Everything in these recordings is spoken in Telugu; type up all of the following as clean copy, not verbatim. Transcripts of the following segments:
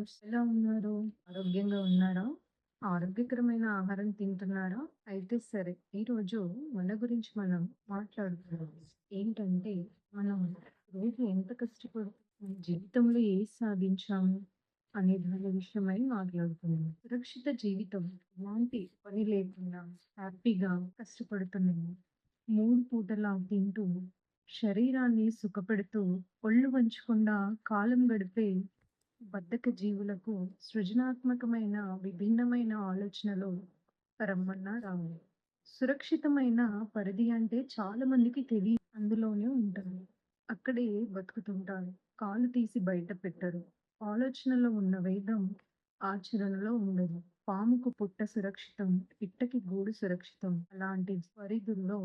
ఎలా ఉన్నారు? ఆరోగ్యంగా ఉన్నారా? ఆరోగ్యకరమైన ఆహారం తింటున్నారా? అయితే సరే. ఈరోజు మన గురించి మనం మాట్లాడుకుందాం. ఏంటంటే, మనం రోజు ఎంత కష్టపడుతున్నాం, జీవితంలో ఏది సాధించాము అనే దాని విషయమై మాట్లాడుకుందాం. సురక్షిత జీవితం ఎలాంటి పని లేకుండా హ్యాపీగా కష్టపడుతున్నాము. 3 పూటలా తింటూ, శరీరాన్ని సుఖపెడుతూ, ఒళ్ళు వంచకుండా కాలం గడిపే బద్ధక జీవులకు సృజనాత్మకమైన విభిన్నమైన ఆలోచనలు రమ్మన్నా రావు. సురక్షితమైన పరిధి అంటే చాలా మందికి తెలియదు. అందులోనే ఉంటారు. అక్కడే బతుకుతుంటారు. కాలు తీసి బయట పెట్టరు. ఆలోచనలో ఉన్న వేగం ఆచరణలో ఉండదు. పాముకు పుట్ట సురక్షితం, పిట్టకి గూడు సురక్షితం. అలాంటి పరిధుల్లో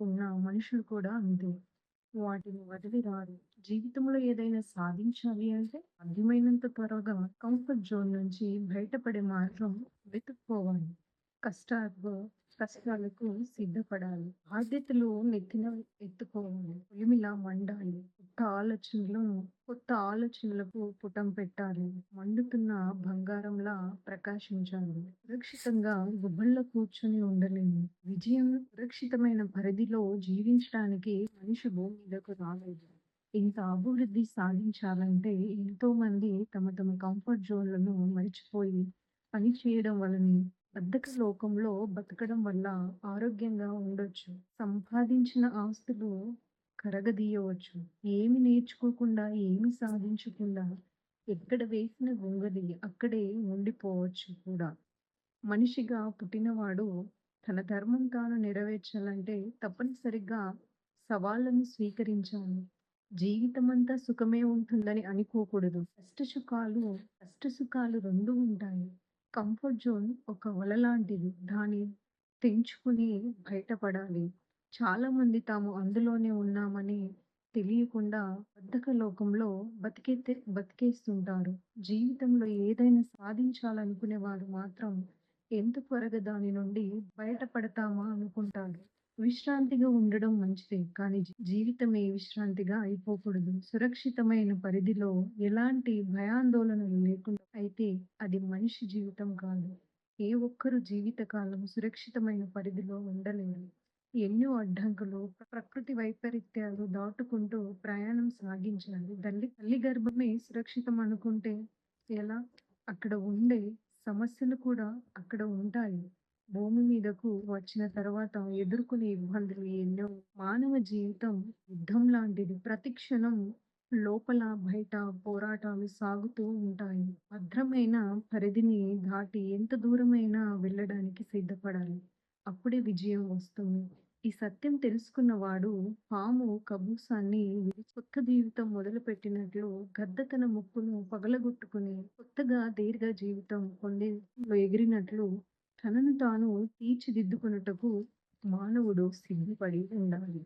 ఉన్న మనుషులు కూడా అంతే. వాటిని వదిలి రారు. జీవితంలో ఏదైనా సాధించాలి అంటే సాధ్యమైనంత త్వరగా కంఫర్ట్ జోన్ నుంచి బయటపడే మార్గం వెతుక్కోవాలి. కష్టాలు కష్టాలకు సిద్ధపడాలి. బాధ్యతలు నెత్తిన ఎత్తుకోవాలి. ఉలిమిలా మండాలి. కొత్త ఆలోచనలకు పుటం పెట్టాలి. మండుతున్న బంగారంలా ప్రకాశించాలి. సురక్షితంగా గుబుల్లో కూర్చొని ఉండలేము. విజయం సురక్షితమైన పరిధిలో జీవించడానికి మనిషి భూమి మీదకు రాలేదు. ఇంత అభివృద్ధి సాధించాలంటే ఎంతో మంది తమ కంఫర్ట్ జోన్‌లను మరిచిపోయి పని చేయడం వల్లనే బద్ధక లోకంలో బతకడం వల్ల ఆరోగ్యంగా ఉండొచ్చు. సంపాదించిన ఆస్తులు కరగదీయవచ్చు. ఏమి నేర్చుకోకుండా, ఏమి సాధించకుండా ఎక్కడ వేసిన గొంగలి అక్కడే ఉండిపోవచ్చు కూడా. మనిషిగా పుట్టినవాడు తన ధర్మం తాను నెరవేర్చాలంటే తప్పనిసరిగా సవాళ్ళను స్వీకరించాలి. జీవితమంతా సుఖమే ఉంటుందని అనుకోకూడదు. కష్ట సుఖాలు 2 ఉంటాయి. కంఫర్ట్ జోన్ ఒక వల లాంటిది. దాన్ని తెంచుకుని బయటపడాలి. చాలామంది తాము అందులోనే ఉన్నామని తెలియకుండా బద్ధక లోకంలో బతికేస్తుంటారు. జీవితంలో ఏదైనా సాధించాలనుకునే వారు మాత్రం ఎంత త్వరగా దాని నుండి బయటపడతామా అనుకుంటారు. విశ్రాంతిగా ఉండడం మంచిదే. కానీ జీవితమే విశ్రాంతిగా అయిపోకూడదు. సురక్షితమైన పరిధిలో ఎలాంటి భయాందోళనలు లేకుండా అయితే అది మనిషి జీవితం కాదు. ఏ ఒక్కరు జీవితకాలం సురక్షితమైన పరిధిలో ఉండలేరు. ఎన్నో అడ్డంకులు, ప్రకృతి వైపరీత్యాలు దాటుకుంటూ ప్రయాణం సాగించాలి. తల్లి గర్భమే సురక్షితం అనుకుంటే ఎలా? అక్కడ ఉండే సమస్యలు కూడా అక్కడ ఉంటాయి. భూమి మీదకు వచ్చిన తర్వాత ఎదుర్కొనే ఇబ్బందులు ఎన్నో. మానవ జీవితం యుద్ధం లాంటిది. ప్రతి క్షణం లోపల, బయట పోరాటాలు సాగుతూ ఉంటాయి. భద్రమైన పరిధిని దాటి ఎంత దూరమైనా వెళ్ళడానికి సిద్ధపడాలి. అప్పుడే విజయం వస్తుంది. ఈ సత్యం తెలుసుకున్నవాడు పాము కబూసాన్ని విడిచి కొత్త జీవితం మొదలుపెట్టినట్లు గద్ద తన ముక్కును పగలగొట్టుకుని కొత్తగా దీర్ఘ జీవితం పొందే ఎగిరినట్లు తనను తాను తీర్చిదిద్దుకొనుటకు మానవుడు సిద్ధపడి ఉండాలి.